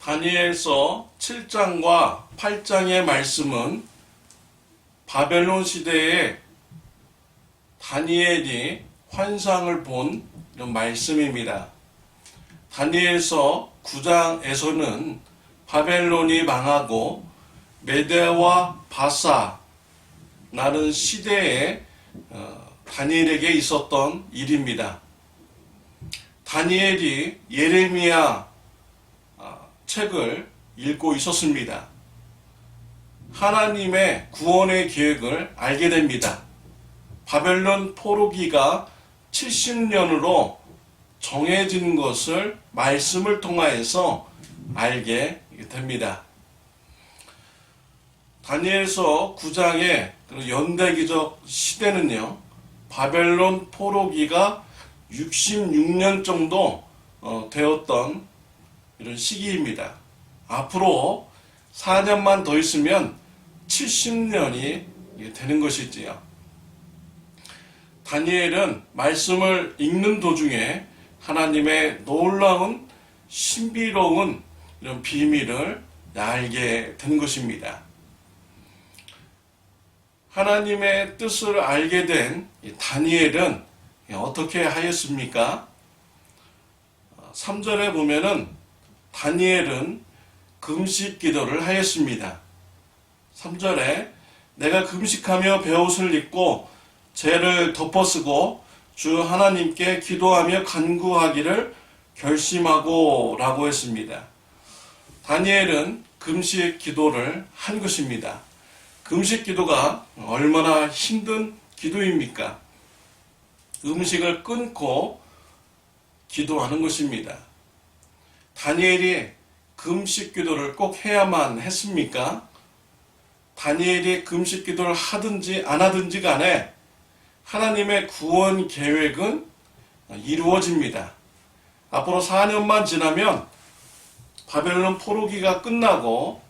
다니엘서 7장과 8장의 말씀은 바벨론 시대에 다니엘이 환상을 본 이런 말씀입니다. 다니엘서 9장에서는 바벨론이 망하고 메대와 바사라는 시대에 다니엘에게 있었던 일입니다. 다니엘이 예레미야 책을 읽고 있었습니다. 하나님의 구원의 계획을 알게 됩니다. 바벨론 포로기가 70년으로 정해진 것을 말씀을 통하여서 알게 됩니다. 다니엘서 9장의 연대기적 시대는요, 바벨론 포로기가 66년 정도 되었던 이런 시기입니다. 앞으로 4년만 더 있으면 70년이 되는 것이지요. 다니엘은 말씀을 읽는 도중에 하나님의 놀라운 신비로운 이런 비밀을 알게 된 것입니다. 하나님의 뜻을 알게 된 다니엘은 어떻게 하였습니까? 3절에 보면은 다니엘은 금식 기도를 하였습니다. 3절에 내가 금식하며 베옷을 입고 죄를 덮어쓰고 주 하나님께 기도하며 간구하기를 결심하고 라고 했습니다. 다니엘은 금식 기도를 한 것입니다. 금식 기도가 얼마나 힘든 기도입니까? 음식을 끊고 기도하는 것입니다. 다니엘이 금식 기도를 꼭 해야만 했습니까? 다니엘이 금식 기도를 하든지 안 하든지 간에 하나님의 구원 계획은 이루어집니다. 앞으로 4년만 지나면 바벨론 포로기가 끝나고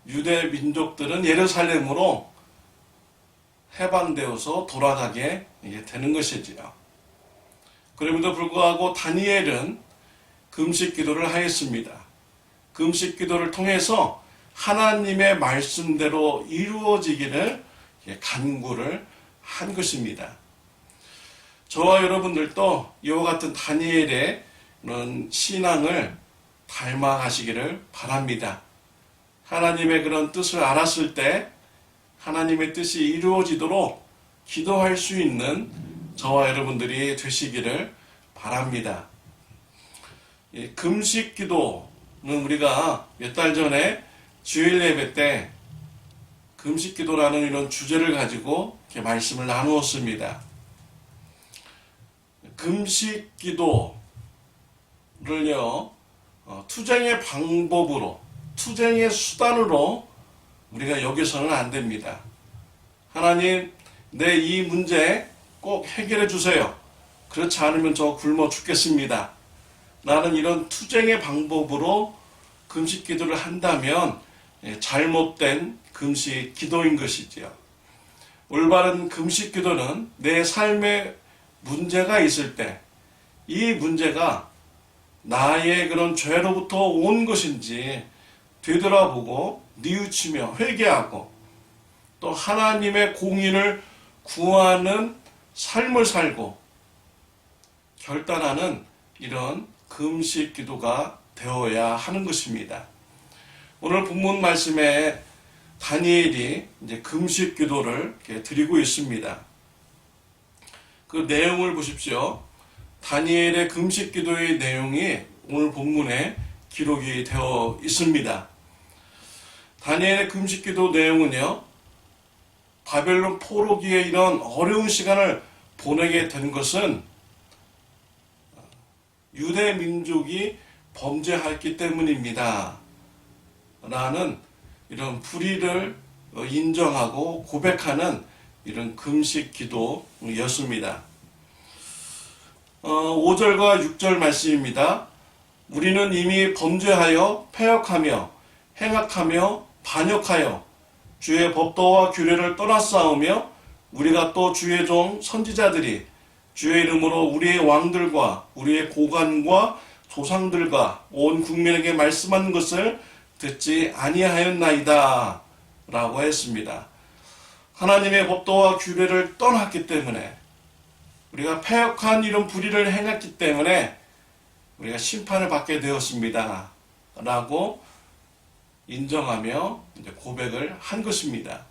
유대 민족들은 예루살렘으로 해방되어서 돌아가게 되는 것이지요. 그럼에도 불구하고 다니엘은 금식 기도를 하였습니다. 금식 기도를 통해서 하나님의 말씀대로 이루어지기를 간구를 한 것입니다. 저와 여러분들도 이와 같은 다니엘의 그런 신앙을 닮아가시기를 바랍니다. 하나님의 그런 뜻을 알았을 때 하나님의 뜻이 이루어지도록 기도할 수 있는 저와 여러분들이 되시기를 바랍니다. 금식 기도는 우리가 몇 달 전에 주일 예배 때 금식 기도라는 이런 주제를 가지고 이렇게 말씀을 나누었습니다. 금식 기도를요, 투쟁의 방법으로, 투쟁의 수단으로 우리가 여기서는 안 됩니다. 하나님, 내 이 문제 꼭 해결해 주세요. 그렇지 않으면 저 굶어 죽겠습니다. 나는 이런 투쟁의 방법으로 금식 기도를 한다면 잘못된 금식 기도인 것이지요. 올바른 금식 기도는 내 삶에 문제가 있을 때 이 문제가 나의 그런 죄로부터 온 것인지 되돌아보고 뉘우치며 회개하고 또 하나님의 공의를 구하는 삶을 살고 결단하는 이런 금식 기도가 되어야 하는 것입니다. 오늘 본문 말씀에 다니엘이 이제 금식 기도를 드리고 있습니다. 그 내용을 보십시오. 다니엘의 금식 기도의 내용이 오늘 본문에 기록이 되어 있습니다. 다니엘의 금식 기도 내용은요, 바벨론 포로기의 이런 어려운 시간을 보내게 된 것은 유대 민족이 범죄했기 때문입니다. 라는 이런 불의를 인정하고 고백하는 이런 금식 기도였습니다. 5절과 6절 말씀입니다. 우리는 이미 범죄하여 패역하며 행악하며 반역하여 주의 법도와 규례를 떠나싸우며 우리가 또 주의 종 선지자들이 주의 이름으로 우리의 왕들과 우리의 고관과 조상들과 온 국민에게 말씀한 것을 듣지 아니하였나이다 라고 했습니다. 하나님의 법도와 규례를 떠났기 때문에, 우리가 패역한 이런 불의를 행했기 때문에 우리가 심판을 받게 되었습니다 라고 인정하며 이제 고백을 한 것입니다.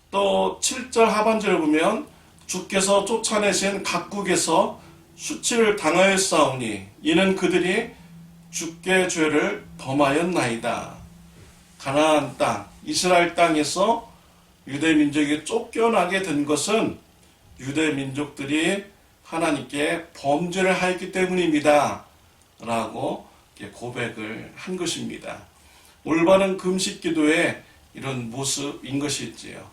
또 7절 하반절을 보면 주께서 쫓아내신 각국에서 수치를 당하였사오니 이는 그들이 주께 죄를 범하였나이다. 가나안 땅, 이스라엘 땅에서 유대 민족이 쫓겨나게 된 것은 유대 민족들이 하나님께 범죄를 하였기 때문입니다 라고 고백을 한 것입니다. 올바른 금식 기도의 이런 모습인 것이지요.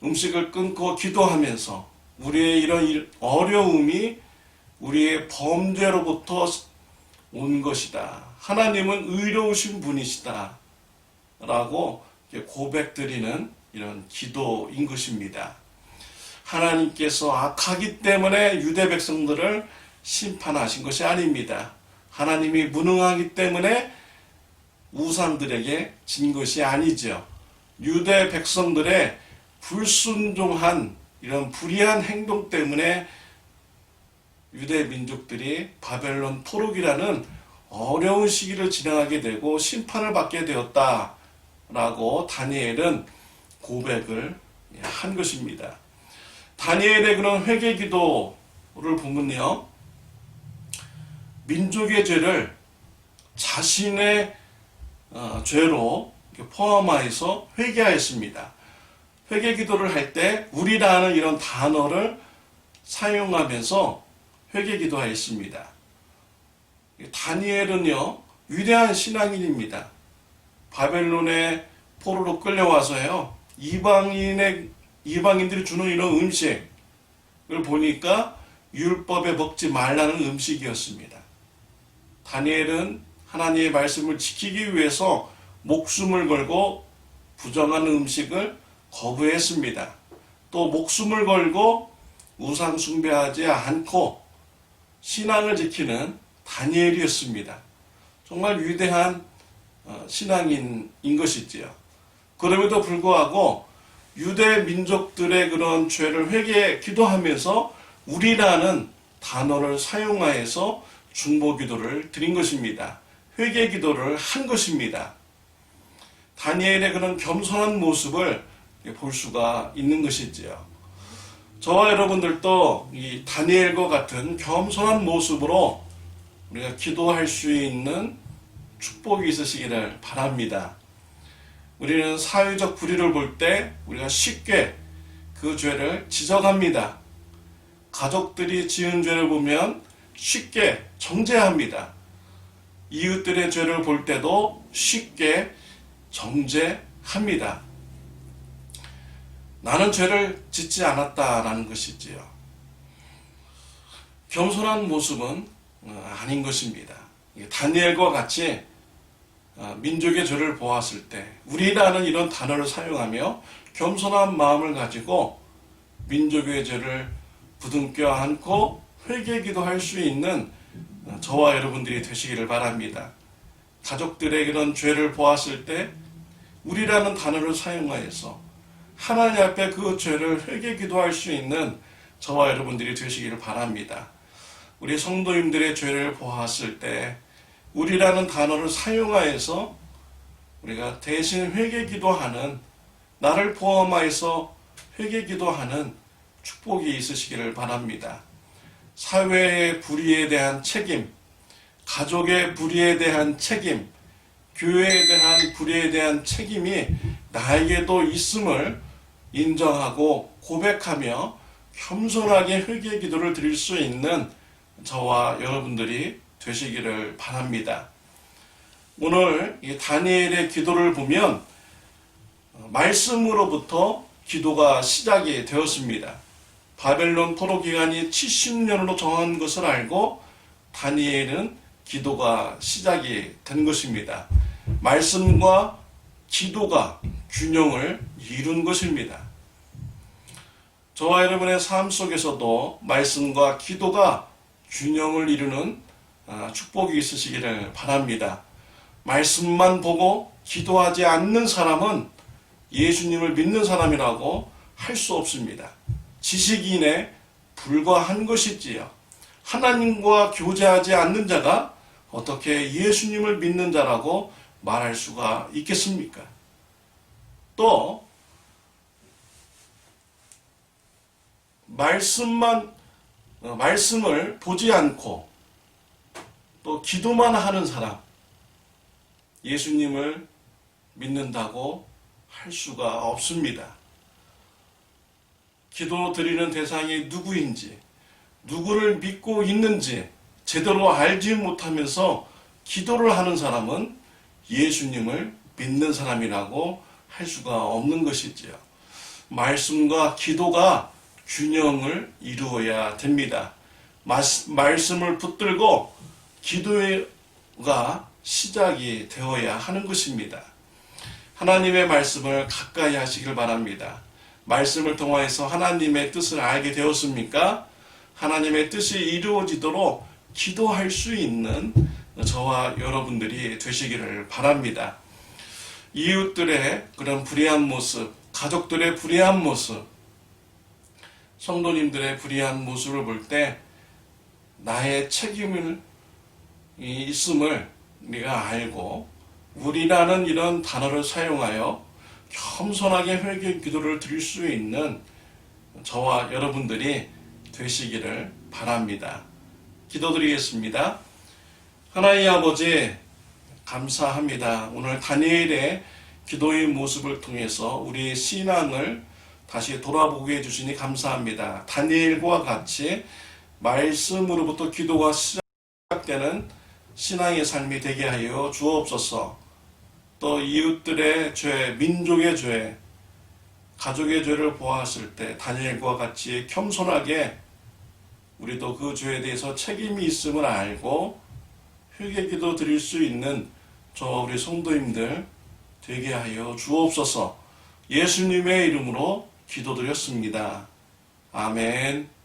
음식을 끊고 기도하면서 우리의 이런 어려움이 우리의 범죄로부터 온 것이다. 하나님은 의로우신 분이시다 라고 고백드리는 이런 기도인 것입니다. 하나님께서 악하기 때문에 유대 백성들을 심판하신 것이 아닙니다. 하나님이 무능하기 때문에 우상들에게 진 것이 아니죠. 유대 백성들의 불순종한 이런 불의한 행동 때문에 유대 민족들이 바벨론 포로기라는 어려운 시기를 지나가게 되고 심판을 받게 되었다라고 다니엘은 고백을 한 것입니다. 다니엘의 그런 회개 기도를 보면요, 민족의 죄를 자신의 죄로 포함하여서 회개하였습니다. 회개 기도를 할 때 우리라는 이런 단어를 사용하면서 회개 기도하였습니다. 다니엘은요, 위대한 신앙인입니다. 바벨론의 포로로 끌려와서요, 이방인들이 주는 이런 음식을 보니까 율법에 먹지 말라는 음식이었습니다. 다니엘은 하나님의 말씀을 지키기 위해서 목숨을 걸고 부정한 음식을 거부했습니다. 또 목숨을 걸고 우상 숭배하지 않고 신앙을 지키는 다니엘이었습니다. 정말 위대한 신앙인인 것이지요. 그럼에도 불구하고 유대 민족들의 그런 죄를 회개해 기도하면서 우리라는 단어를 사용하여서 중보 기도를 드린 것입니다. 회개 기도를 한 것입니다. 다니엘의 그런 겸손한 모습을 볼 수가 있는 것이지요. 저와 여러분들도 이 다니엘과 같은 겸손한 모습으로 우리가 기도할 수 있는 축복이 있으시기를 바랍니다. 우리는 사회적 불의를 볼 때 우리가 쉽게 그 죄를 지적합니다. 가족들이 지은 죄를 보면 쉽게 정죄합니다. 이웃들의 죄를 볼 때도 쉽게 정죄합니다. 나는 죄를 짓지 않았다라는 것이지요. 겸손한 모습은 아닌 것입니다. 다니엘과 같이 민족의 죄를 보았을 때 우리라는 이런 단어를 사용하며 겸손한 마음을 가지고 민족의 죄를 부둥켜 안고 회개 기도할 수 있는 저와 여러분들이 되시기를 바랍니다. 가족들의 그런 죄를 보았을 때 우리라는 단어를 사용하여서 하나님 앞에 그 죄를 회개 기도할 수 있는 저와 여러분들이 되시기를 바랍니다. 우리 성도님들의 죄를 보았을 때 우리라는 단어를 사용하여서 우리가 대신 회개 기도하는, 나를 포함하여서 회개 기도하는 축복이 있으시기를 바랍니다. 사회의 불의에 대한 책임, 가족의 불의에 대한 책임, 교회에 대한 불의에 대한 책임이 나에게도 있음을 인정하고 고백하며 겸손하게 회개 기도를 드릴 수 있는 저와 여러분들이 되시기를 바랍니다. 오늘 이 다니엘의 기도를 보면 말씀으로부터 기도가 시작이 되었습니다. 바벨론 포로 기간이 70년으로 정한 것을 알고 다니엘은 기도가 시작이 된 것입니다. 말씀과 기도가 균형을 이룬 것입니다. 저와 여러분의 삶 속에서도 말씀과 기도가 균형을 이루는 축복이 있으시기를 바랍니다. 말씀만 보고 기도하지 않는 사람은 예수님을 믿는 사람이라고 할 수 없습니다. 지식인에 불과한 것이지요. 하나님과 교제하지 않는 자가 어떻게 예수님을 믿는 자라고 말할 수가 있겠습니까? 또 말씀을 보지 않고 또 기도만 하는 사람, 예수님을 믿는다고 할 수가 없습니다. 기도 드리는 대상이 누구인지, 누구를 믿고 있는지 제대로 알지 못하면서 기도를 하는 사람은 예수님을 믿는 사람이라고 할 수가 없는 것이지요. 말씀과 기도가 균형을 이루어야 됩니다. 말씀을 붙들고 기도가 시작이 되어야 하는 것입니다. 하나님의 말씀을 가까이 하시길 바랍니다. 말씀을 통하여서 하나님의 뜻을 알게 되었습니까? 하나님의 뜻이 이루어지도록 기도할 수 있는 저와 여러분들이 되시기를 바랍니다. 이웃들의 그런 불의한 모습, 가족들의 불의한 모습, 성도님들의 불의한 모습을 볼 때 나의 책임을 있음을 우리가 알고 우리라는 이런 단어를 사용하여 겸손하게 회개 기도를 드릴 수 있는 저와 여러분들이 되시기를 바랍니다. 기도드리겠습니다. 하나님 아버지 감사합니다. 오늘 다니엘의 기도의 모습을 통해서 우리의 신앙을 다시 돌아보게 해주시니 감사합니다. 다니엘과 같이 말씀으로부터 기도가 시작되는 신앙의 삶이 되게 하여 주옵소서. 또 이웃들의 죄, 민족의 죄, 가족의 죄를 보았을 때 다니엘과 같이 겸손하게 우리도 그 죄에 대해서 책임이 있음을 알고 회개기도 드릴 수 있는 저 우리 성도님들 되게 하여 주옵소서. 예수님의 이름으로 기도드렸습니다. 아멘.